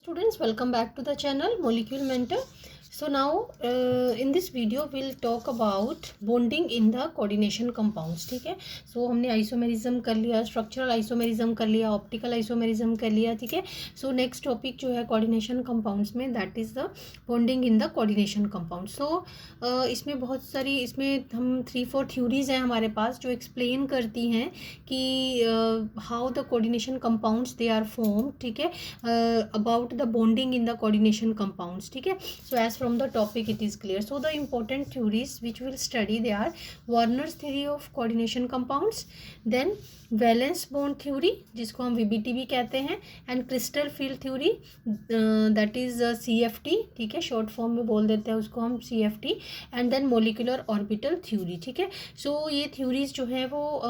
Students, welcome back to the channel Molecule Mentor. So now in this video we'll talk about bonding in the coordination compounds. ठीक है, so हमने isomerism कर लिया, structural isomerism कर लिया, optical isomerism कर लिया. ठीक है, सो नेक्स्ट टॉपिक जो है कोऑर्डिनेशन कंपाउंड्स में, that is the bonding in the coordination compound. So इसमें बहुत सारी, इसमें हम 3-4 थ्योरीज हैं हमारे पास जो एक्सप्लेन करती हैं कि how the coordination compounds they are form. ठीक है, about the bonding in the coordination compounds. ठीक है, so as from the topic it is clear. So the important theories which we'll study, they are Warner's theory of coordination compounds, then valence bond theory जिसको हम VBT भी कहते हैं, and crystal field theory that is CFT. ठीक है, short form में बोल देते हैं उसको हम CFT, and then molecular orbital theory. ठीक है, सो ये थ्योरीज जो है वो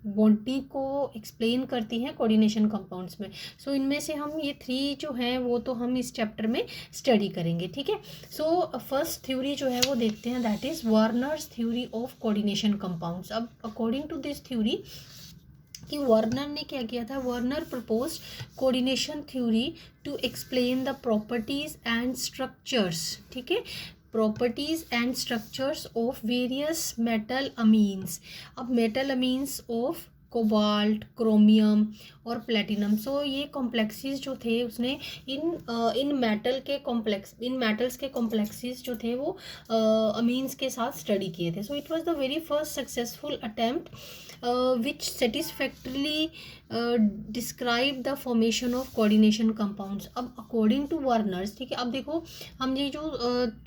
बॉन्डी को एक्सप्लेन करती हैं कोऑर्डिनेशन कंपाउंड्स में. सो इनमें से हम ये 3 जो हैं वो तो हम इस चैप्टर में स्टडी करेंगे. ठीक है, सो फर्स्ट थ्योरी जो है वो देखते हैं, that is Werner's theory of coordination compounds. अब अकॉर्डिंग टू दिस थ्योरी कि वार्नर ने क्या किया था, Werner proposed coordination theory to explain the properties and structures. ठीक है, properties and structures of various metal ammines. अब metal ammines of cobalt, chromium और प्लेटिनम. सो ये कॉम्प्लेक्सेस जो थे उसने इन मेटल्स के कॉम्प्लेक्सेस जो थे वो अमीन्स के साथ स्टडी किए थे. So it was the very first successful attempt which satisfactorily describe the formation of coordination compounds. अब according to वार्नर्स, ठीक है, अब देखो हम ये जो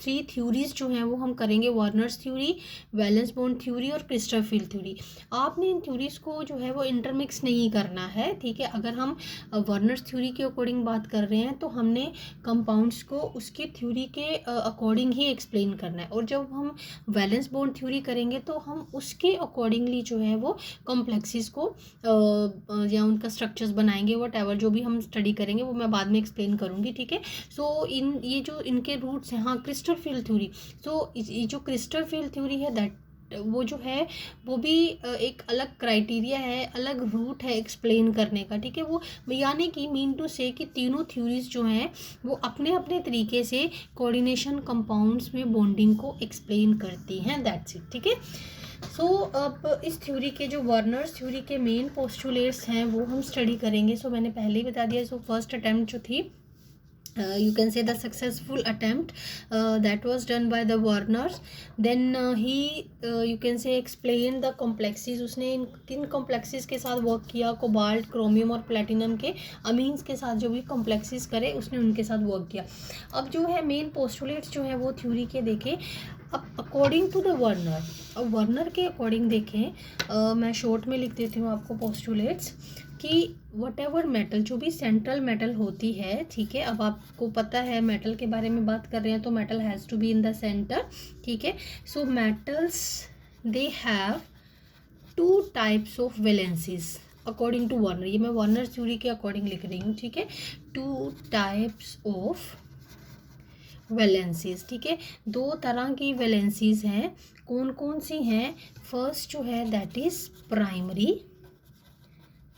3 थ्योरीज जो हैं वो हम करेंगे, Warners theory, valence bond theory और क्रिस्टल फील्ड थ्योरी. आपने इन थ्योरीज को जो है वो इंटरमिक्स नहीं करना है. ठीक है, अगर हम वार्नर्स थ्योरी के अकॉर्डिंग बात कर रहे हैं तो हमने कंपाउंड्स को उसके थ्योरी के अकॉर्डिंग ही एक्सप्लेन करना है, और जब हम वैलेंस बॉन्ड थ्योरी करेंगे तो हम उसके अकॉर्डिंगली जो है वो कॉम्प्लेक्सेस को या उनका स्ट्रक्चर्स बनाएंगे. वट एवर जो भी हम स्टडी करेंगे वो मैं बाद में एक्सप्लेन करूँगी. ठीक है, सो ये जो इनके रूट्स हैं, हाँ, क्रिस्टल फील्ड थ्योरी. सो ये जो क्रिस्टल फील्ड थ्योरी है, दैट वो जो है वो भी एक अलग क्राइटेरिया है, अलग रूट है एक्सप्लेन करने का. ठीक है, वो यानी कि मीन टू से कि तीनों थ्योरीज जो हैं वो अपने अपने तरीके से कोऑर्डिनेशन कंपाउंड्स में बॉन्डिंग को एक्सप्लेन करती हैं. That's it. ठीक है, सो अब इस थ्योरी के जो वार्नर्स थ्योरी के मेन पोस्टुलेट्स हैं वो हम स्टडी करेंगे. सो मैंने पहले ही बता दिया. सो फर्स्ट अटैम्प्ट जो थी, you can say the successful attempt that was done by the Warners. Then he you can say explained the complexes. उसने इन 3 complexes के साथ वर्क किया, कोबाल्ट, क्रोमियम और प्लेटिनम के अमीन्स के साथ जो भी complexes करे उसने उनके साथ वर्क किया. अब जो है मेन पोस्टुलेट्स जो है वो थ्योरी के देखें. अब अकॉर्डिंग टू द वर्नर, अब वर्नर के अकॉर्डिंग देखें, मैं शॉर्ट में लिख देती हूँ आपको पोस्टुलेट्स, कि वट एवर मेटल, जो भी सेंट्रल मेटल होती है, ठीक है, अब आपको पता है मेटल के बारे में बात कर रहे हैं तो metal has to be in the centre. ठीक है, so metals they have 2 types of valencies according to Werner. ये मैं वर्नर थ्योरी के अकॉर्डिंग लिख रही हूँ. ठीक है, 2 टाइप्स ऑफ वैलेंसीज. ठीक है, 2 तरह की वैलेंसीज हैं. कौन कौन सी हैं? फर्स्ट जो है दैट इज़ प्राइमरी.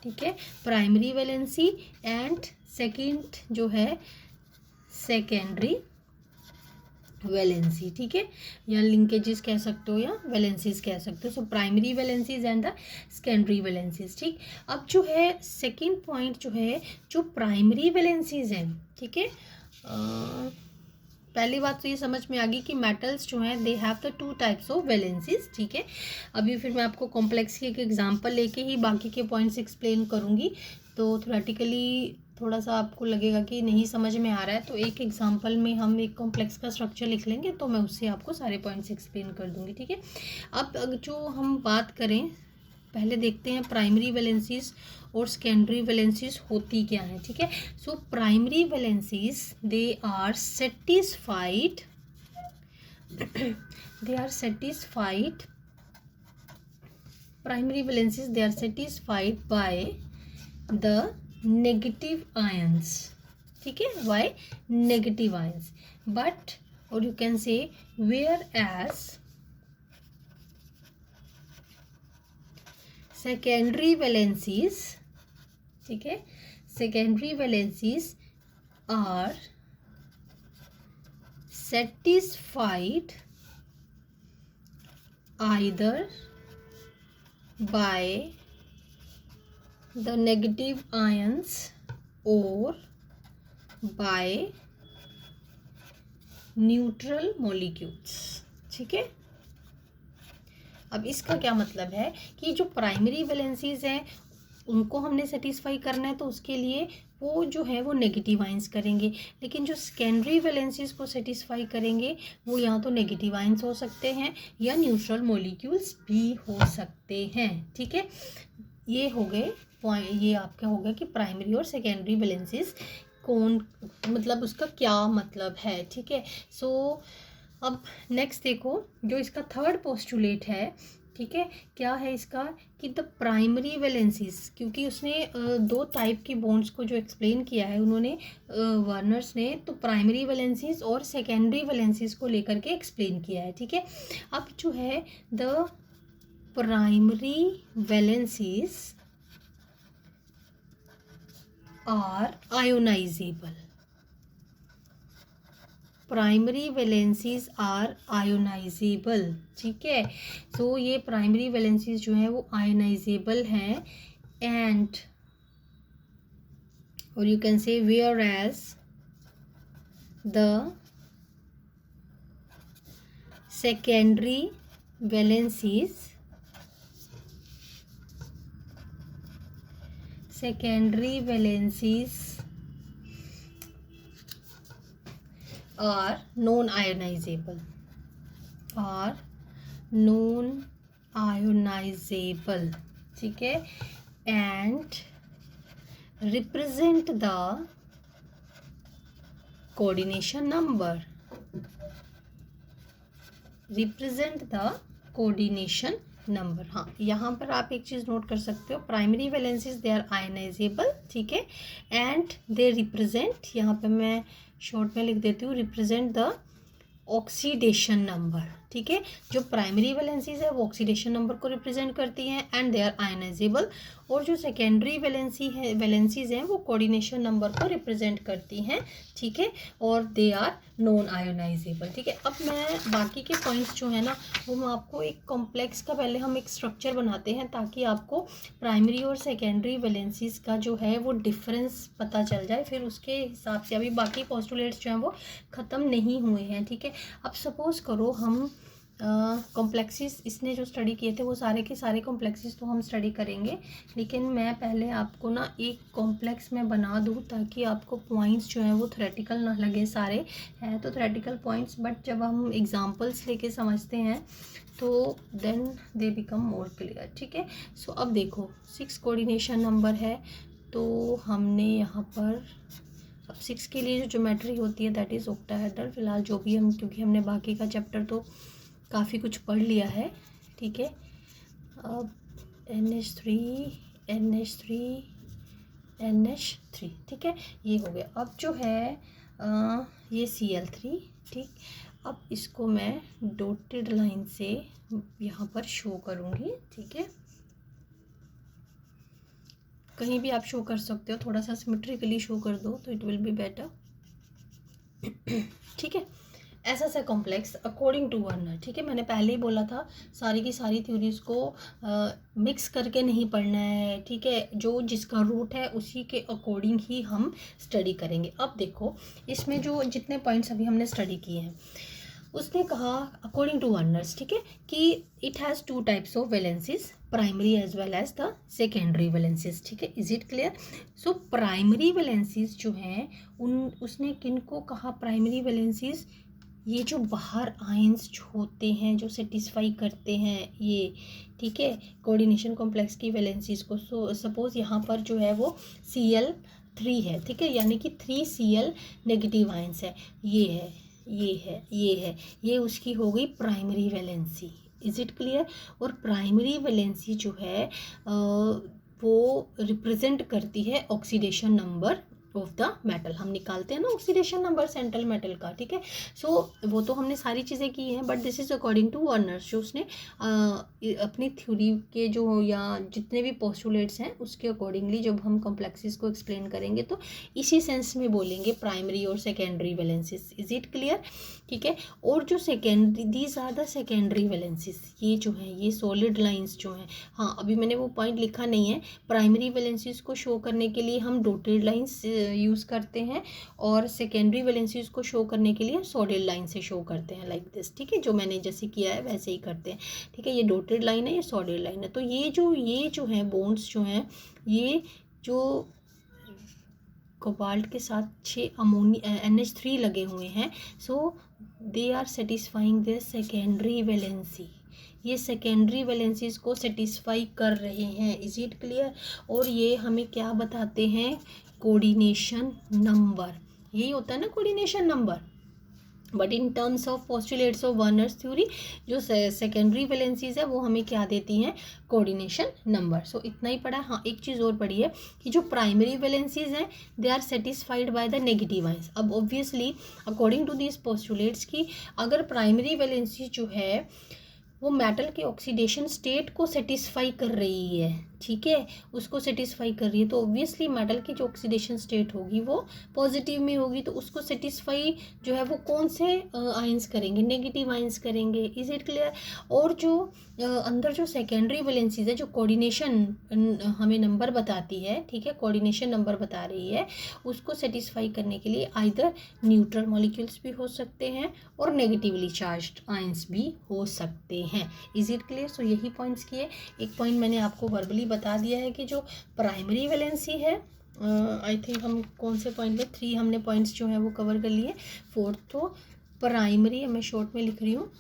ठीक है, प्राइमरी वैलेंसी, एंड सेकंड जो है सेकेंडरी वैलेंसी. ठीक है, या लिंकेजेस कह सकते हो या वैलेंसीज कह सकते हो. सो primary valencies and the secondary valencies. ठीक, अब जो है सेकंड पॉइंट जो है, जो प्राइमरी वैलेंसीज हैं, ठीक है, पहली बात तो ये समझ में आ गई कि मेटल्स जो हैं they have the 2 types of valencies. ठीक है, अभी फिर मैं आपको कॉम्प्लेक्स की एक एग्जांपल लेके ही बाकी के पॉइंट्स एक्सप्लेन करूँगी. तो थ्योरेटिकली थोड़ा सा आपको लगेगा कि नहीं समझ में आ रहा है, तो एक एग्जांपल में हम एक कॉम्प्लेक्स का स्ट्रक्चर लिख लेंगे तो मैं उससे आपको सारे पॉइंट्स एक्सप्लेन कर दूँगी. ठीक है, अब जो हम बात करें, पहले देखते हैं प्राइमरी वैलेंसीज और सेकेंडरी वैलेंसीज होती क्या है. ठीक है, so primary valencies they are satisfied primary valencies they are satisfied by the negative ions. ठीक है, बाय नेगेटिव आयंस, बट और you can say where as secondary valencies. ठीक है, secondary valencies are satisfied either by the negative ions or by neutral molecules। ठीक है, अब इसका क्या मतलब है कि जो प्राइमरी वैलेंसीज हैं उनको हमने सेटिस्फाई करना है, तो उसके लिए वो जो है वो नेगेटिव आयंस करेंगे, लेकिन जो सेकेंडरी वैलेंसीज को सेटिस्फाई करेंगे वो या तो नेगेटिव आयंस हो सकते हैं या न्यूट्रल मॉलिक्यूल्स भी हो सकते हैं। ठीक है, ये हो गए पॉइंट, ये आपका हो गया कि प्राइमरी और सेकेंडरी वैलेंसीज कौन, मतलब उसका क्या मतलब है। ठीक है, सो अब नेक्स्ट देखो जो इसका थर्ड पोस्टुलेट है। ठीक है, क्या है इसका कि द प्राइमरी वैलेंसीज, क्योंकि उसने दो टाइप की बॉन्ड्स को जो एक्सप्लेन किया है उन्होंने वार्नर्स ने, तो प्राइमरी वैलेंसीज और सेकेंडरी वैलेंसीज को लेकर के एक्सप्लेन किया है। ठीक है, अब जो है the primary valencies are ionizable, primary valencies are ionizable. ठीक है, सो ये प्राइमरी वैलेंसीज जो है वो आयोनाइजेबल हैं, एंड और you can say where as the secondary valencies are non-ionizable, ठीक है, and represent the coordination number, हाँ, यहाँ पर आप एक चीज़ नोट कर सकते हो, primary valencies they are ionizable. ठीक है, एंड दे रिप्रेजेंट, यहाँ पे मैं शॉर्ट में लिख देती हूँ, रिप्रेजेंट द ऑक्सीडेशन नंबर। ठीक है, जो प्राइमरी वैलेंसीज है वो ऑक्सीडेशन नंबर को रिप्रेजेंट करती हैं एंड दे आर आयनाइजेबल, और जो सेकेंडरी वैलेंसीज हैं वो कोऑर्डिनेशन नंबर को रिप्रेजेंट करती हैं। ठीक है, और दे आर नॉन आयोनाइजेबल। ठीक है, अब मैं बाकी के पॉइंट्स जो है ना वो मैं आपको एक कॉम्प्लेक्स का पहले हम एक स्ट्रक्चर बनाते हैं ताकि आपको प्राइमरी और सेकेंडरी वैलेंसीज का जो है वो डिफरेंस पता चल जाए, फिर उसके हिसाब से अभी बाकी पोस्टुलेट्स जो हैं वो ख़त्म नहीं हुए हैं। ठीक है, अब सपोज़ करो हम कॉम्प्लेक्सेस इसने जो स्टडी किए थे वो सारे के सारे कॉम्प्लेक्सेस तो हम स्टडी करेंगे, लेकिन मैं पहले आपको ना एक कॉम्प्लेक्स में बना दूँ ताकि आपको पॉइंट्स जो हैं वो थ्योरेटिकल ना लगे, सारे हैं तो थ्योरेटिकल पॉइंट्स, बट जब हम एग्जांपल्स लेके समझते हैं तो then they become more clear. ठीक है, सो अब देखो 6 कोऑर्डिनेशन नंबर है, तो हमने यहाँ पर अब 6 के लिए जो ज्योमेट्री होती है दैट इज़ ऑक्टाहेड्रल, फिलहाल जो भी हम, क्योंकि हमने बाकी का चैप्टर तो काफ़ी कुछ पढ़ लिया है। ठीक है, अब NH3 NH3 ठीक है, ये हो गया। अब जो है ये Cl3। ठीक, अब इसको मैं डॉटेड लाइन से यहाँ पर शो करूँगी। ठीक है, कहीं भी आप शो कर सकते हो, थोड़ा सा सिमेट्रिकली शो कर दो तो इट विल बी बेटर। ठीक है, ऐसा सा कॉम्प्लेक्स अकॉर्डिंग टू वर्नर। ठीक है, मैंने पहले ही बोला था सारी की सारी थ्योरीज को मिक्स करके नहीं पढ़ना है। ठीक है, जो जिसका रूट है उसी के अकॉर्डिंग ही हम स्टडी करेंगे। अब देखो इसमें जो जितने पॉइंट्स अभी हमने स्टडी किए हैं उसने कहा अकॉर्डिंग टू वर्नर्स, ठीक है, कि it has 2 types of valencies, primary as well as the secondary valencies. ठीक है, is it clear? So primary valencies जो हैं उसने किन को कहा प्राइमरी वैलेंसीज? ये जो बाहर आयंस होते हैं जो सेटिस्फाई करते हैं ये, ठीक है, कोऑर्डिनेशन कॉम्प्लेक्स की वैलेंसीज को। सो सपोज यहाँ पर जो है वो Cl3 है। ठीक है, यानी कि 3 Cl नेगेटिव आयंस है, ये है, ये है, ये है, ये उसकी हो गई primary valency. Is it clear? और प्राइमरी वैलेंसी जो है वो रिप्रेजेंट करती है oxidation number of the metal, हम निकालते हैं ना ऑक्सीडेशन नंबर सेंट्रल मेटल का, ठीक है। सो वो तो हमने सारी चीज़ें की हैं, but this is according to Werner's, जो उसने अपनी थ्योरी के जो या जितने भी पोस्टुलेट्स हैं उसके अकॉर्डिंगली जब हम कॉम्प्लेक्सेस को एक्सप्लेन करेंगे तो इसी सेंस में बोलेंगे प्राइमरी और secondary valencies. Is it clear, ठीक है। और जो secondary, these are the secondary valencies, ये जो है ये सॉलिड लाइंस जो हैं, हाँ अभी मैंने वो पॉइंट लिखा नहीं है। प्राइमरी वैलेंसीज को शो करने के लिए हम डॉटेड लाइंस यूज़ करते हैं और सेकेंडरी वैलेंसीज को शो करने के लिए सॉलिड लाइन से शो करते हैं, लाइक दिस, ठीक है। जो मैंने जैसे किया है वैसे ही करते हैं, ठीक है। ये डॉटेड लाइन है, ये सॉलिड लाइन है। तो ये जो है बॉन्ड्स जो हैं, ये जो कोबाल्ट के साथ 6 अमोनिया NH3 लगे हुए हैं, so they are satisfying this secondary valency, ये सेकेंडरी वैलेंसीज को सेटिस्फाई कर रहे हैं। Is it clear. और ये हमें क्या बताते हैं, कोऑर्डिनेशन नंबर, यही होता है ना coordination number. But in terms of postulates of Werner's theory, जो सेकेंडरी वैलेंसीज है वो हमें क्या देती हैं, कोऑर्डिनेशन नंबर। सो इतना ही पढ़ा। हाँ एक चीज़ और पढ़ी है कि जो प्राइमरी वैलेंसीज हैं they are satisfied by the negative ions. अब obviously according to this postulates की अगर प्राइमरी वैलेंसी जो है वो मेटल के ऑक्सीडेशन स्टेट को सेटिस्फाई कर रही है, ठीक है, उसको सेटिस्फाई कर रही है, तो ऑब्वियसली मेटल की जो ऑक्सीडेशन स्टेट होगी वो पॉजिटिव में होगी। तो उसको सेटिस्फाई जो है वो कौन से आयंस करेंगे, नेगेटिव आयंस करेंगे। Is it clear. और जो अंदर जो सेकेंडरी वैलेंसीज है, जो कोऑर्डिनेशन हमें नंबर बताती है, ठीक है, कोऑर्डिनेशन नंबर बता रही है, उसको सेटिस्फाई करने के लिए आइदर न्यूट्रल मॉलिक्यूल्स भी हो सकते हैं और नेगेटिवली चार्ज्ड आयंस भी हो सकते हैं। Is it clear. सो यही पॉइंट्स किए। एक पॉइंट मैंने आपको वर्बली बता दिया है कि जो प्राइमरी वैलेंसी है, आई थिंक हम कौन से पॉइंट में 3 हमने पॉइंट्स जो है वो कवर कर लिए। 4th तो प्राइमरी, मैं शॉर्ट में लिख रही हूँ,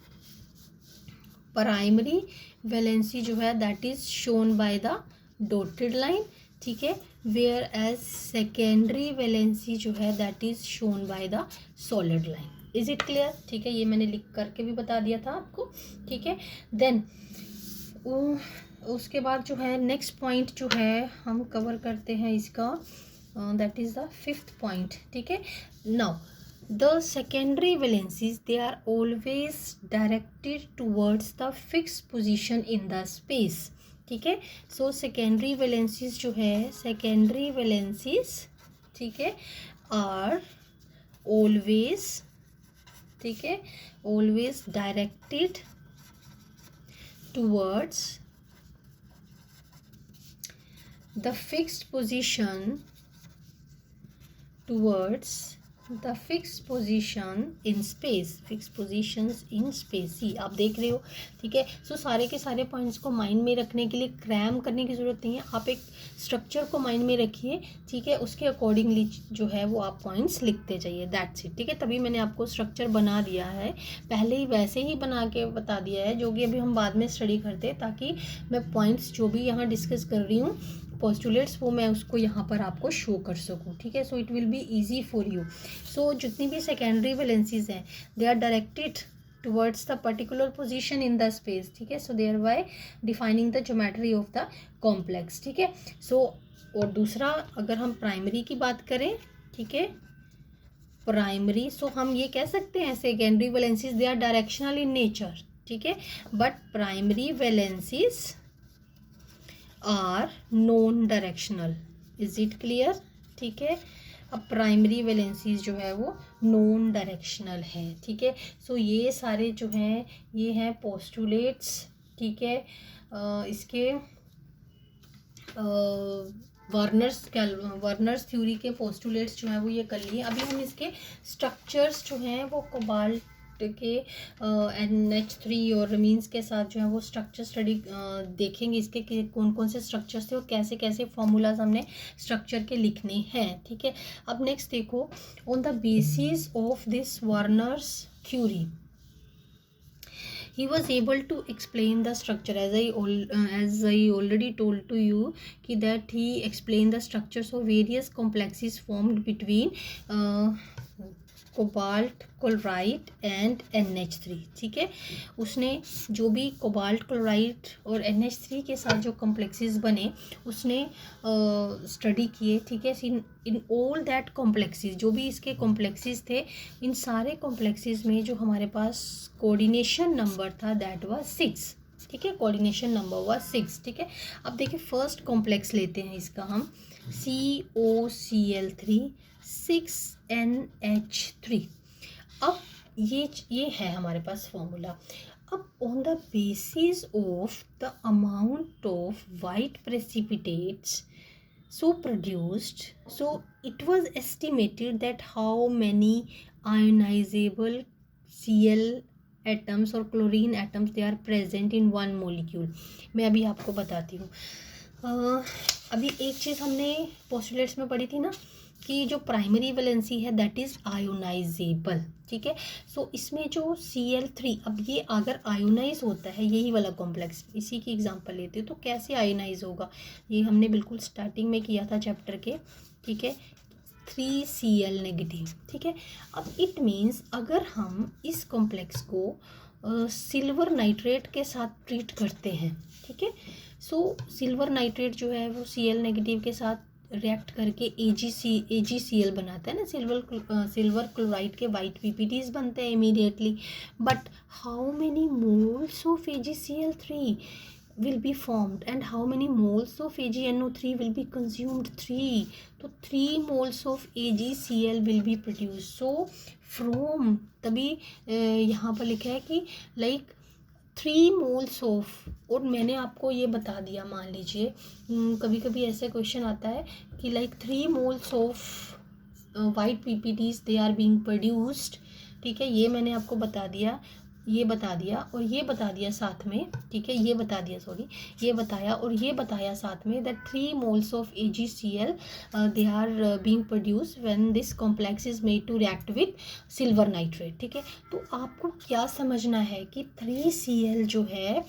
प्राइमरी वैलेंसी जो है that is shown by the dotted line, ठीक है, वेयर एज सेकेंडरी वैलेंसी जो है that is shown by the solid line. Is it clear, ठीक है। ये मैंने लिख करके भी बता दिया था आपको, ठीक है। देन उसके बाद जो है नेक्स्ट पॉइंट जो है हम कवर करते हैं इसका, that is the 5th point, ठीक है। Now the secondary valencies, they are always directed towards the fixed position in the space, ठीक है। सो सेकेंडरी वैलेंसीज जो है, सेकेंडरी वैलेंसीज, ठीक है, आर ऑलवेज, ठीक है, always directed towards the fixed position, towards the fixed position in space, fixed positions in space। ही आप देख रहे हो, ठीक है। सो सारे के सारे पॉइंट्स को माइंड में रखने के लिए क्रैम करने की ज़रूरत नहीं है, आप एक स्ट्रक्चर को माइंड में रखिए, ठीक है, उसके अकॉर्डिंगली जो है वो आप पॉइंट्स लिखते जाइए, दैट्स इट, ठीक है। तभी मैंने आपको स्ट्रक्चर बना दिया है, पहले ही वैसे ही बना के बता दिया है, जो कि अभी हम बाद में स्टडी करते हैं, ताकि मैं पॉइंट्स जो भी यहाँ डिस्कस कर रही हूँ पोस्टुलेट्स वो मैं उसको यहाँ पर आपको शो कर सकूँ, ठीक है। So it will be easy for you. So जितनी भी सेकेंडरी वैलेंसीज हैं they are directed towards the particular position in the space, ठीक है। So thereby defining the geometry of the complex, ठीक है। सो और दूसरा अगर हम प्राइमरी की बात करें, ठीक है, प्राइमरी, सो हम ये कह सकते हैं secondary valencies they are directional in nature, ठीक है, but primary valencies are non directional. Is it clear, ठीक है। अब प्राइमरी वैलेंसीज जो है वो नॉन डायरेक्शनल है, ठीक है। सो ये सारे जो हैं ये हैं पोस्टुलेट्स, ठीक है, इसके वर्नर्स थ्योरी के पोस्टुलेट्स जो हैं वो ये कर लिए। अभी हम इसके स्ट्रक्चर्स जो हैं वो कोबाल्ट के NH3 और मीन्स के साथ जो है वो स्ट्रक्चर स्टडी देखेंगे, इसके कौन कौन से स्ट्रक्चर्स थे और कैसे कैसे फॉर्मूलाज हमने स्ट्रक्चर के लिखने हैं, ठीक है। अब नेक्स्ट देखो, on the basis of this Werner's theory he was able to explain the structure, as I already told to you कि that he explained the structures of various complexes formed between cobalt chloride and NH3, ठीक है। उसने जो भी cobalt chloride और NH3 के साथ जो कॉम्प्लेक्सेस बने उसने स्टडी किए, ठीक है। इन ऑल दैट कॉम्प्लेक्सेस, जो भी इसके कॉम्प्लेक्सेस थे, इन सारे कॉम्प्लेक्सेस में जो हमारे पास कोऑर्डिनेशन नंबर था दैट वाज 6, ठीक है। कोऑर्डिनेशन नंबर वाज 6, ठीक है। अब देखिए फर्स्ट कॉम्प्लेक्स लेते हैं इसका हम, COCl3 6NH3। अब ये है हमारे पास फॉर्मूला। अब on the basis of the amount of white precipitates so produced, so it was estimated that how many ionizable Cl atoms और chlorine atoms they are present in one molecule। मैं अभी आपको बताती हूँ। अभी एक चीज़ हमने पोस्टुलेट्स में पढ़ी थी ना कि जो प्राइमरी वैलेंसी है दैट इज़ आयोनाइजेबल, ठीक है। सो इसमें जो Cl3, अब ये अगर आयोनाइज होता है, यही वाला कॉम्प्लेक्स, इसी की एग्जांपल लेते हो तो कैसे आयोनाइज होगा, ये हमने बिल्कुल स्टार्टिंग में किया था चैप्टर के, ठीक है। 3Cl नेगेटिव, ठीक है। अब इट मीन्स अगर हम इस कॉम्प्लेक्स को सिल्वर नाइट्रेट के साथ ट्रीट करते हैं, ठीक है। सो सिल्वर नाइट्रेट जो है वो Cl नेगेटिव के साथ रिएक्ट करके AgCl बनाता है ना, सिल्वर क्लोराइड के वाइट PPTs बनते हैं immediately. But how many moles of AgCl3 will be formed and how many moles of AgNO3 will be consumed? 3. तो 3 moles of AgCl will be produced. So from, तभी यहाँ पर लिखा है कि लाइक 3 moles ऑफ, और मैंने आपको ये बता दिया, मान लीजिए कभी कभी ऐसे क्वेश्चन आता है कि like 3 moles of white PPTs they are being produced, ठीक है। ये मैंने आपको बता दिया, ये बता दिया और ये बता दिया साथ में, ठीक है। ये बता दिया, सॉरी, ये बताया और ये बताया साथ में that 3 moles of AgCl they are being produce when this complex is made to react with silver nitrate, ठीक है। तो आपको क्या समझना है कि 3Cl जो है,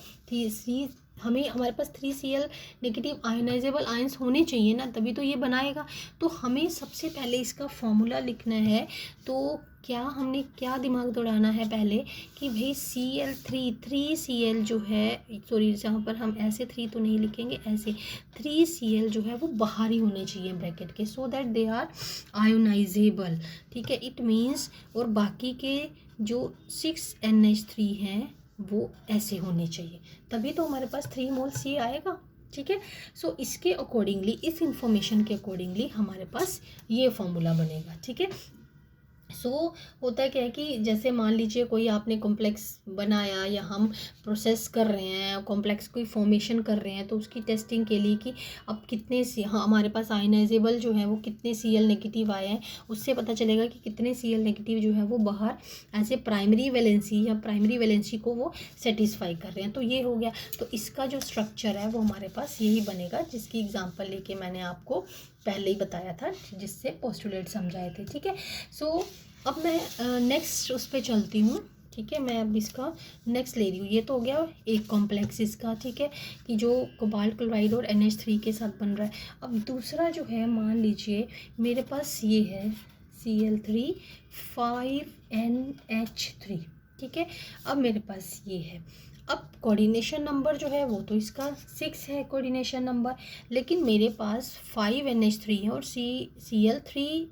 हमारे पास 3Cl नेगेटिव आयोनाइजेबल आयंस होने चाहिए ना, तभी तो ये बनाएगा। तो हमें सबसे पहले इसका फॉर्मूला लिखना है। तो हमने क्या दिमाग दौड़ाना है पहले कि भाई Cl3 जो है, सॉरी जहाँ पर हम ऐसे 3 तो नहीं लिखेंगे, ऐसे 3Cl जो है वो बाहर ही होने चाहिए ब्रैकेट के, so that they are ionizable, ठीक है। इट मीन्स, और बाकी के जो 6NH3 हैं वो ऐसे होने चाहिए, तभी तो हमारे पास 3 moles C आएगा, ठीक है। सो इसके अकॉर्डिंगली, इस इंफॉर्मेशन के अकॉर्डिंगली हमारे पास ये फॉर्मूला बनेगा, ठीक है। सो होता क्या है कि जैसे मान लीजिए कोई आपने कॉम्प्लेक्स बनाया या हम प्रोसेस कर रहे हैं, कॉम्प्लेक्स कोई फॉर्मेशन कर रहे हैं, तो उसकी टेस्टिंग के लिए कि अब कितने हमारे पास आयनाइजेबल जो है वो कितने Cl नेगेटिव आए हैं, उससे पता चलेगा कि कितने Cl नेगेटिव जो है वो बाहर ऐसे प्राइमरी वैलेंसी को वो सेटिस्फाई कर रहे हैं। तो ये हो गया। तो इसका जो स्ट्रक्चर है वो हमारे पास यही बनेगा, जिसकी एग्जांपल लेके मैंने आपको पहले ही बताया था, जिससे पोस्टुलेट समझाए थे, ठीक है। सो अब मैं नेक्स्ट उस पर चलती हूँ, ठीक है। मैं अब इसका नेक्स्ट ले रही हूँ। ये तो हो गया एक कॉम्प्लेक्स इसका, ठीक है, कि जो कोबाल्ट क्लोराइड और NH3 के साथ बन रहा है। अब दूसरा जो है, मान लीजिए मेरे पास ये है Cl3 5NH3, ठीक है। अब मेरे पास ये है, अब कोऑर्डिनेशन नंबर जो है वो तो इसका 6 है कोऑर्डिनेशन नंबर, लेकिन मेरे पास 5NH3 है और Cl3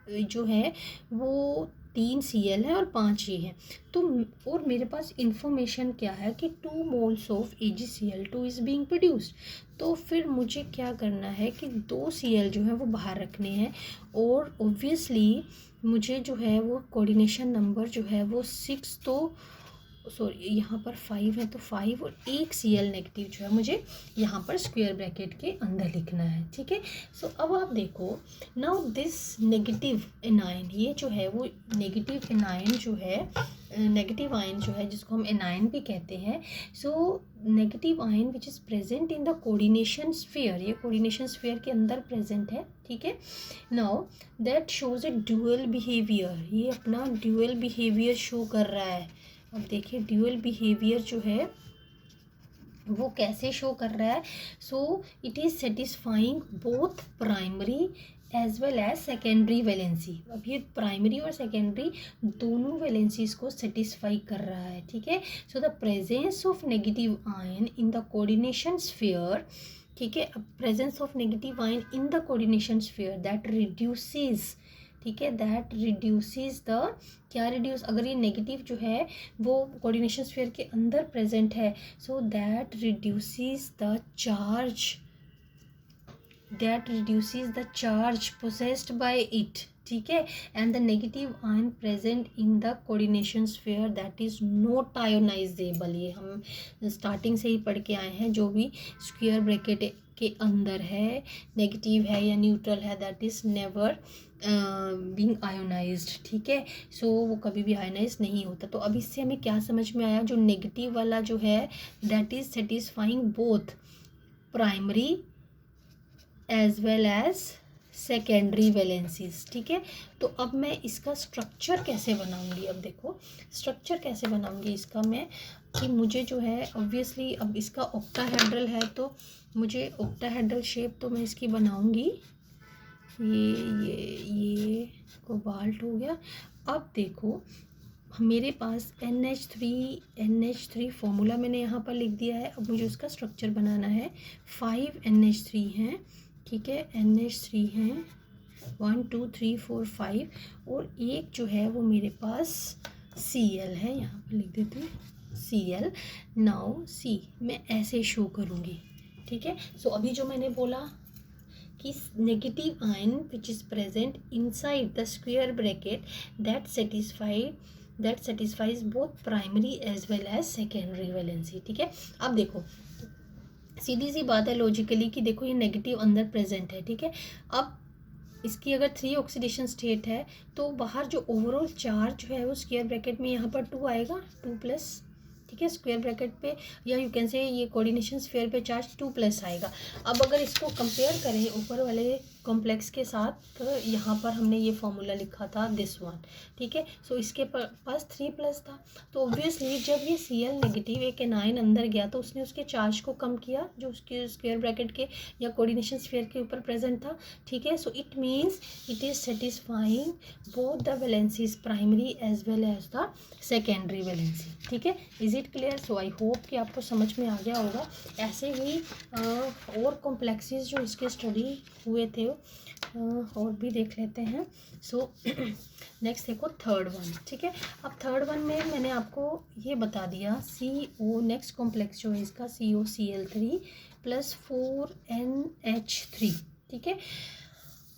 जो है वो 3 Cl है और 5 ये है। तो और मेरे पास इंफॉर्मेशन क्या है कि 2 moles of AgCl2 is being produced. तो फिर मुझे क्या करना है कि 2 Cl जो है वो बाहर रखने हैं, और ऑब्वियसली मुझे जो है वो कोऑर्डिनेशन नंबर जो है वो 6, तो सॉरी यहाँ पर 5 है तो 5 और 1 Cl नेगेटिव जो है मुझे यहाँ पर स्क्वायर ब्रैकेट के अंदर लिखना है, ठीक है। सो अब आप देखो, नाउ दिस नेगेटिव एनायन, ये जो है वो नेगेटिव एनायन जो है, नेगेटिव आयन जो है जिसको हम एनायन भी कहते हैं। So negative ion which is present in the coordination sphere, ये कोऑर्डिनेशन स्फीयर के अंदर प्रेजेंट है, ठीक है। Now that shows A dual behaviour, ये अपना ड्यूअल बिहेवियर शो कर रहा है। अब देखिए ड्यूअल बिहेवियर जो है वो कैसे शो कर रहा है। So it is satisfying both primary as well as secondary valency. अब ये प्राइमरी और सेकेंडरी दोनों वैलेंसीज को सेटिस्फाई कर रहा है, ठीक है। So the presence of negative ion in the coordination sphere, ठीक है, presence of negative ion in the coordination sphere that reduces, ठीक है, दैट रिड्यूसेस द, क्या रिड्यूस, अगर ये नेगेटिव जो है वो कोऑर्डिनेशन स्फीयर के अंदर प्रेजेंट है, so that reduces the charge, that reduces the charge possessed by it, ठीक है, and the negative ion present in the coordination sphere that is not ionizable। ये हम स्टार्टिंग से ही पढ़ के आए हैं, जो भी स्क्वायर ब्रैकेट के अंदर है, नेगेटिव है या न्यूट्रल है, that is never being ionised, ठीक है। सो वो कभी भी आयोनाइज नहीं होता। तो अब इससे हमें क्या समझ में आया, जो नेगेटिव वाला जो है that is satisfying both primary as well as secondary valencies, ठीक है। तो अब मैं इसका स्ट्रक्चर कैसे बनाऊंगी, अब देखो स्ट्रक्चर कैसे बनाऊंगी इसका मैं, कि मुझे जो है ऑब्वियसली अब इसका ऑक्टाहेड्रल है, तो मुझे ऑक्टाहेड्रल शेप तो मैं इसकी बनाऊंगी। ये कोबाल्ट हो गया। अब देखो मेरे पास NH3 फॉर्मूला मैंने यहाँ पर लिख दिया है। अब मुझे उसका स्ट्रक्चर बनाना है। 5 NH3 हैं, ठीक है, NH3 हैं 1 2 3 4 5, और एक जो है वो मेरे पास Cl है, यहाँ पर लिख देती हूँ Cl। नाउ C मैं ऐसे शो करूँगी, ठीक है। सो अभी जो मैंने बोला कि negative ion which is present inside the square bracket that satisfies both primary as well as secondary valency, ठीक है। अब देखो सीधी सी बात है लॉजिकली कि देखो ये नेगेटिव अंदर प्रेजेंट है, ठीक है। अब इसकी अगर 3 ऑक्सीडेशन स्टेट है तो बाहर जो ओवरऑल चार्ज जो है वो स्क्वायर ब्रैकेट में यहाँ पर 2 आएगा, 2+, ठीक है, स्क्वायर ब्रैकेट पे, या यू कैन से ये कोऑर्डिनेशन स्फीयर पे चार्ज 2+ आएगा। अब अगर इसको कंपेयर करें ऊपर वाले कॉम्प्लेक्स के साथ, तो यहाँ पर हमने ये फॉर्मूला लिखा था दिस वन, ठीक है। सो इसके पास 3+ था, तो ऑब्वियसली जब ये Cl नेगेटिव एक एनायन अंदर गया तो उसने उसके चार्ज को कम किया जो उसके स्क्वायर ब्रैकेट के या कोऑर्डिनेशन स्फीयर के ऊपर प्रेजेंट था, ठीक है। So it means it is satisfying both the valencies primary as well as the secondary valency, ठीक है। Is it clear? So I hope कि आपको समझ में आ गया होगा। ऐसे ही और कॉम्प्लेक्सेस जो इसके स्टडी हुए थे और भी देख लेते हैं। सो नेक्स्ट देखो थर्ड वन, ठीक है। अब थर्ड वन में मैंने आपको ये बता दिया CO, नेक्स्ट कॉम्प्लेक्स जो है इसका COCl3 + 4NH3, ठीक है।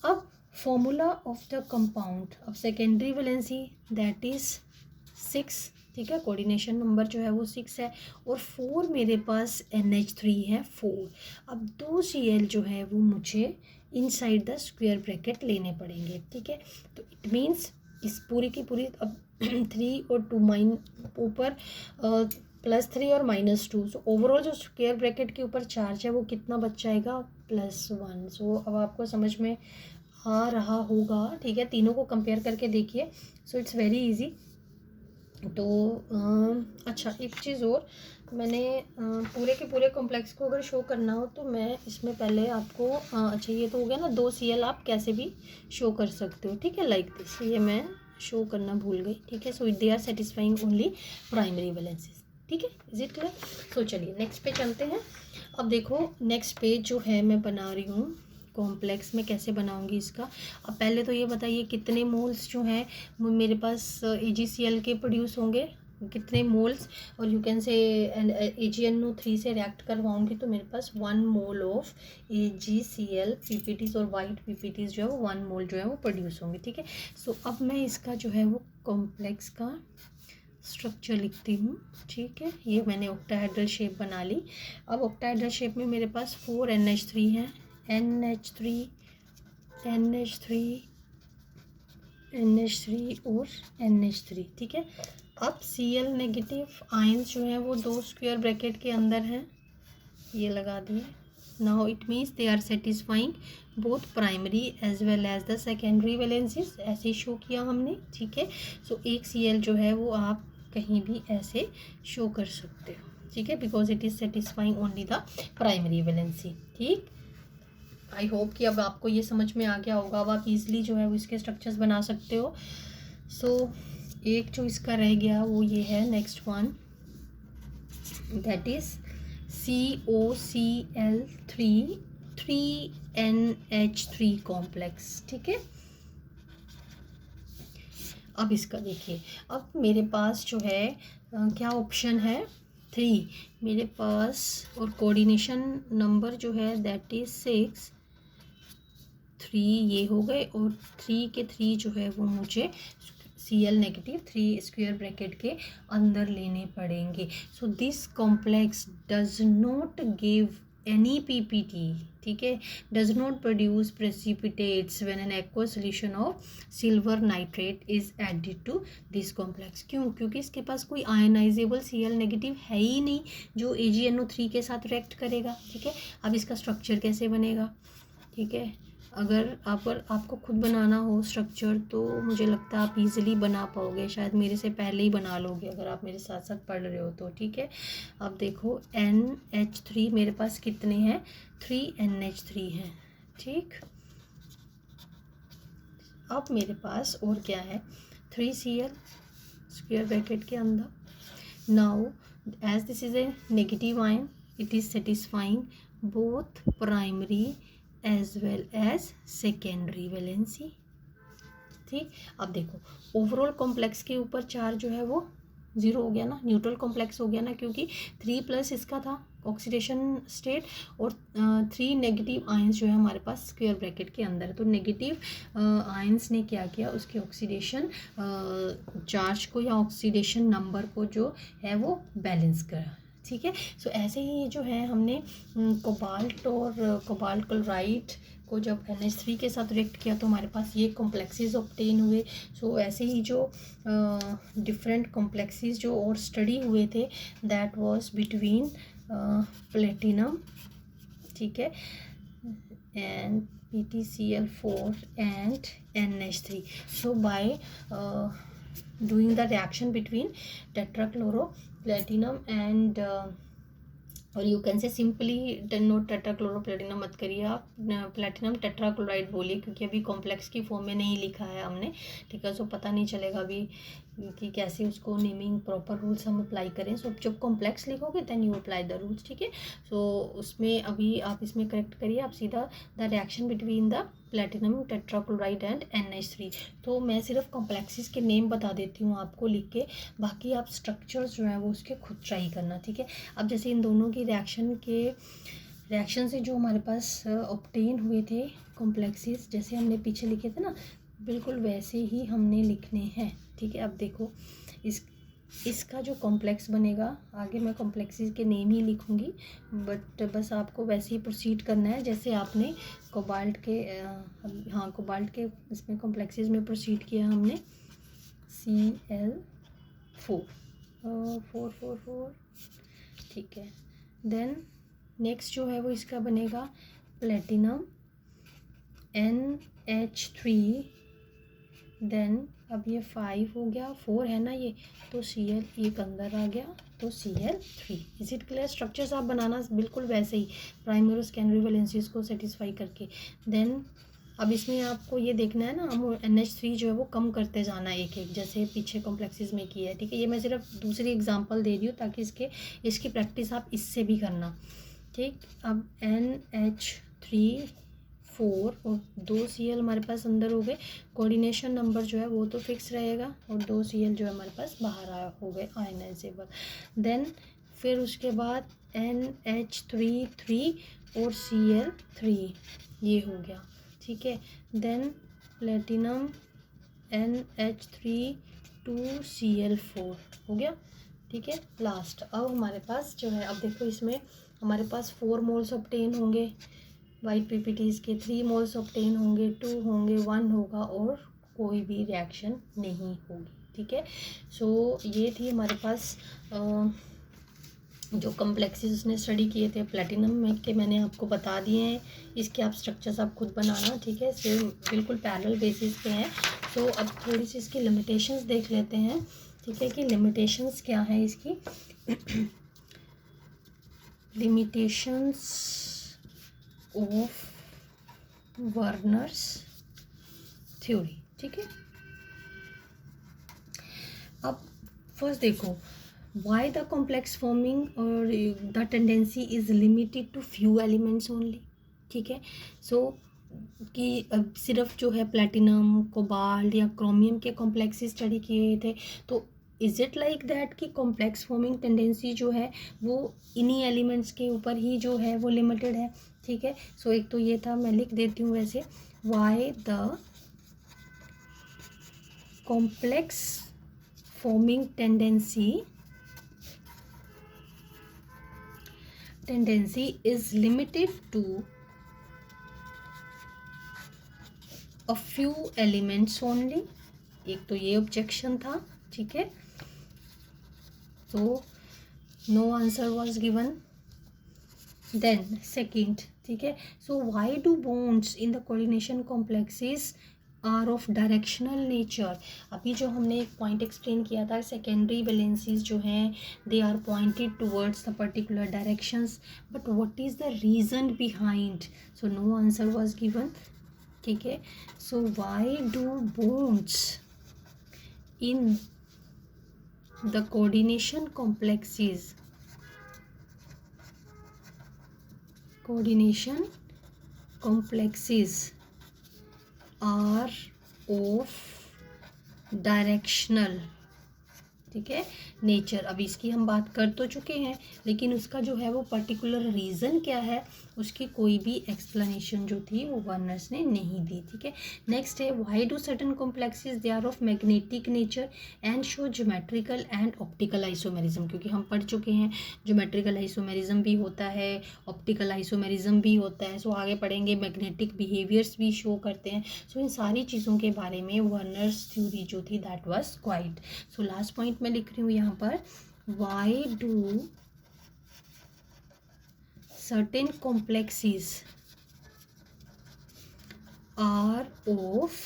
अब फॉर्मूला ऑफ द कंपाउंड, अब सेकेंडरी वैलेंसी दैट इज़ 6, ठीक है, कोऑर्डिनेशन नंबर जो है वो 6 है, और 4 मेरे पास NH3 है 4। अब 2 Cl जो है वो मुझे इनसाइड द स्क्वायर ब्रैकेट लेने पड़ेंगे, ठीक है। तो इट मीन्स इस पूरी की पूरी अब 3 और 2 ऊपर +3 और -2, सो ओवरऑल जो स्क्वायर ब्रैकेट के ऊपर चार्ज है वो कितना बच जाएगा, +1। सो अब आपको समझ में आ रहा होगा, ठीक है। तीनों को कंपेयर करके देखिए, सो इट्स वेरी इजी। तो अच्छा एक चीज़ और, मैंने पूरे के पूरे कॉम्प्लेक्स को अगर शो करना हो तो मैं इसमें पहले आपको अच्छा ये तो हो गया ना, 2 Cl आप कैसे भी शो कर सकते हो, ठीक है, लाइक दिस। ये मैं शो करना भूल गई, ठीक है। So they are satisfying only primary valencies, ठीक है। Is it clear? तो चलिए नेक्स्ट पे चलते हैं। अब देखो नेक्स्ट पेज जो है मैं बना रही हूँ कॉम्प्लेक्स में, कैसे बनाऊंगी इसका। अब पहले तो ये बताइए कितने मोल्स जो हैं मेरे पास AgCl के प्रोड्यूस होंगे, कितने मोल्स, और यू कैन से AgNO3 से रिएक्ट करवाऊंगी तो मेरे पास 1 मोल ऑफ AgCl PPTs और वाइट PPTs जो है वो 1 मोल जो है वो प्रोड्यूस होंगे, ठीक है। सो अब मैं इसका जो है वो कॉम्प्लेक्स का स्ट्रक्चर लिखती हूँ, ठीक है। ये मैंने ऑक्टाहेड्रल शेप बना ली। अब ऑक्टाहेड्रल शेप में मेरे पास 4 NH3 हैं, NH3 और NH3, ठीक है। अब Cl नेगेटिव आयंस जो हैं वो 2 स्क्वायर ब्रैकेट के अंदर हैं, ये लगा दिए। Now it means they are satisfying both primary as well as the secondary valencies, ऐसे शो किया हमने, ठीक है। सो एक Cl जो है वो आप कहीं भी ऐसे शो कर सकते हो, ठीक है, because it is satisfying only the primary valency, ठीक। आई होप कि अब आपको ये समझ में आ गया होगा। अब आप इजीली जो है वो इसके स्ट्रक्चर्स बना सकते हो। सो एक जो इसका रह गया वो ये है next one, that is COCl3 3NH3 complex. ठीक है, अब इसका देखिए, अब मेरे पास जो है क्या ऑप्शन है, 3 मेरे पास, और कोऑर्डिनेशन नंबर जो है दैट इज 6, 3 ये हो गए, और 3 के 3 जो है वो मुझे Cl नेगेटिव 3 स्क्वायर ब्रैकेट के अंदर लेने पड़ेंगे। So this complex does not give any PPT, ठीक है, does not produce precipitates when an aqua solution of silver nitrate is added to this complex. क्यों? क्योंकि इसके पास कोई आयनाइजेबल Cl नेगेटिव है ही नहीं जो AgNO3 के साथ रिएक्ट करेगा। ठीक है, अब इसका स्ट्रक्चर कैसे बनेगा? ठीक है, अगर आपको खुद बनाना हो स्ट्रक्चर तो मुझे लगता है आप इजीली बना पाओगे, शायद मेरे से पहले ही बना लोगे अगर आप मेरे साथ साथ पढ़ रहे हो तो। ठीक है, अब देखो NH3 मेरे पास कितने हैं, 3NH3 हैं। ठीक, अब मेरे पास और क्या है, 3Cl स्क्वायर ब्रैकेट के अंदर। Now as this is a negative ion, it is satisfying both primary as well as secondary valency. ठीक, अब देखो ओवरऑल कॉम्प्लेक्स के ऊपर चार्ज जो है वो 0 हो गया ना, न्यूट्रल कॉम्प्लेक्स हो गया ना, क्योंकि 3 प्लस इसका था ऑक्सीडेशन स्टेट, और 3 नेगेटिव आयंस जो है हमारे पास स्क्वायर ब्रैकेट के अंदर। तो नेगेटिव आयंस ने क्या किया, उसके ऑक्सीडेशन चार्ज को या ऑक्सीडेशन नंबर को जो है वो बैलेंस करा। ठीक है, सो ऐसे ही जो है हमने कोबाल्ट और कोबाल्ट क्लोराइड को जब NH3 के साथ रिएक्ट किया तो हमारे पास ये कॉम्प्लेक्सेस ऑब्टेन हुए। सो ऐसे ही जो डिफरेंट कॉम्प्लेक्सेस जो और स्टडी हुए थे दैट वाज बिटवीन प्लेटिनम, ठीक है, and PtCl4 and NH3. So by doing the reaction between tetrachloroplatinum and और you can say simply note tetrachloroplatinum मत करिए आप, प्लेटिनम टेट्राक्लोराइड बोलिए, क्योंकि अभी कॉम्प्लेक्स की फॉर्म में नहीं लिखा है हमने। ठीक है, सो पता नहीं चलेगा अभी कि कैसे उसको नेमिंग प्रॉपर रूल्स हम अप्लाई करें। सो जब कॉम्प्लेक्स लिखोगे then you apply the rules. ठीक है, सो उसमें अभी आप इसमें करेक्ट करिए आप सीधा the reaction between the platinum tetrachloride and NH3। तो मैं सिर्फ कॉम्प्लेक्सेस के नेम बता देती हूँ आपको लिख के, बाकी आप स्ट्रक्चर्स जो हैं वो उसके खुद ट्राई करना। ठीक है, अब जैसे इन दोनों की रिएक्शन से जो हमारे पास ऑब्टेन हुए थे कॉम्प्लेक्सेस, जैसे हमने पीछे लिखे थे ना, बिल्कुल वैसे ही हमने लिखने हैं। ठीक है, अब देखो इसका जो कॉम्प्लेक्स बनेगा, आगे मैं कॉम्प्लेक्सेस के नेम ही लिखूंगी, बट बस आपको वैसे ही प्रोसीड करना है जैसे आपने कोबाल्ट के कोबाल्ट के इसमें कॉम्प्लेक्सेस में प्रोसीड किया हमने। Cl4 4 ठीक है, देन नेक्स्ट जो है वो इसका बनेगा प्लेटिनम NH3, देन अब ये 5 हो गया, 4 है ना ये, तो Cl एक अंदर आ गया तो Cl3। Is it clear? Structures आप बनाना बिल्कुल वैसे ही प्राइमरी और सेकेंडरी वैलेंसीज को सेटिस्फाई करके। देन अब इसमें आपको ये देखना है ना, हम NH3 जो है वो कम करते जाना एक एक, जैसे पीछे कॉम्प्लेक्सेस में किया है। ठीक है, ये मैं सिर्फ दूसरी एग्जांपल दे रही हूँ ताकि इसकी प्रैक्टिस आप इससे भी करना। ठीक, अब NH3 4 और 2 Cl हमारे पास अंदर हो गए, कोऑर्डिनेशन नंबर जो है वो तो फिक्स रहेगा, और 2 Cl जो है हमारे पास बाहर हो गए आयनाइजेबल। देन फिर उसके बाद NH3 3 और Cl3 ये हो गया। ठीक है, देन प्लेटिनम NH3 2 Cl4 हो गया। ठीक है, लास्ट अब हमारे पास जो है, अब देखो इसमें हमारे पास 4 मोल्स ऑब्टेन होंगे वाइट PPTs के, 3 मोल्स ऑब्टेन होंगे, 2 होंगे, 1 होगा, और कोई भी रिएक्शन नहीं होगी। ठीक है, सो ये थी हमारे पास जो कॉम्प्लेक्सेस उसने स्टडी किए थे प्लेटिनम में के, मैंने आपको बता दिए हैं। इसके आप स्ट्रक्चर्स आप खुद बनाना। ठीक है, सेम बिल्कुल पैरेलल बेसिस पे हैं। तो अब थोड़ी सी इसकी लिमिटेशंस देख लेते हैं। ठीक है, कि लिमिटेशंस क्या है इसकी। लिमिटेशंस ऑफ वर्नर्स थ्योरी, ठीक है। अब फर्स्ट देखो, वाई द कॉम्प्लेक्स फॉर्मिंग और the tendency is limited to few elements only, ठीक है। सो कि अब सिर्फ जो है प्लेटिनम, कोबाल्ट या क्रोमियम के कॉम्प्लेक्स स्टडी किए थे, तो इज़ इट लाइक दैट कि कॉम्प्लेक्स फॉर्मिंग टेंडेंसी जो है वो इन्हीं एलिमेंट्स के ऊपर ही जो है वो लिमिटेड है, ठीक है। सो एक तो ये था, मैं लिख देती हूँ वैसे, Y the complex forming tendency is limited to a few elements only। एक तो ये ऑब्जेक्शन था, ठीक है। तो no answer was given. Then second, ठीक है, so why do bonds in the coordination complexes are of directional nature. अभी जो हमने एक पॉइंट एक्सप्लेन किया था, सेकेंडरी वैलेंसीज जो हैं they are pointed towards the particular directions, but what is the reason behind. So no answer was given, ठीक है। So why do bonds in the coordination complexes are of directional, ठीक है, nature. अब इसकी हम बात कर तो चुके हैं, लेकिन उसका जो है वो पर्टिकुलर रीज़न क्या है, उसकी कोई भी एक्सप्लेनेशन जो थी वो वर्नर्स ने नहीं दी, ठीक है। नेक्स्ट है, why do certain complexes they are of magnetic nature and show geometrical and optical isomerism. क्योंकि हम पढ़ चुके हैं ज्योमेट्रिकल आइसोमेरिज्म भी होता है, ऑप्टिकल आइसोमेरिज्म भी होता है। सो आगे पढ़ेंगे, मैग्नेटिक बिहेवियर्स भी शो करते हैं। सो इन सारी चीज़ों के बारे में वर्नर्स थ्योरी जो थी that was quite. So last point मैं लिख रही हूँ यहाँ पर, why do certain complexes are of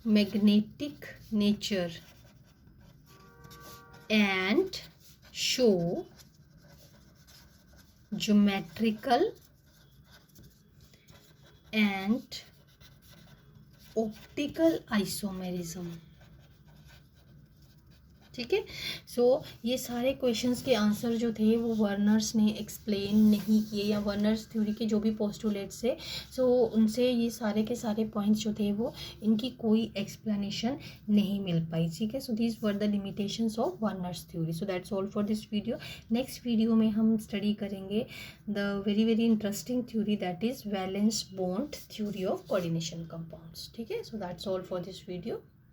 magnetic nature and show geometrical and optical isomerism, ठीक है। सो ये सारे क्वेश्चंस के आंसर जो थे वो वर्नर्स ने एक्सप्लेन नहीं किए, या वर्नर्स थ्योरी के जो भी पोस्टुलेट्स थे, सो उनसे ये सारे के सारे पॉइंट्स जो थे वो इनकी कोई एक्सप्लेनेशन नहीं मिल पाई, ठीक है। So these were the limitations of Werner's theory. So that's all for this video. Next video में हम स्टडी करेंगे the very very interesting theory that is valence bond theory of coordination compounds, ठीक है। So that's all for this video.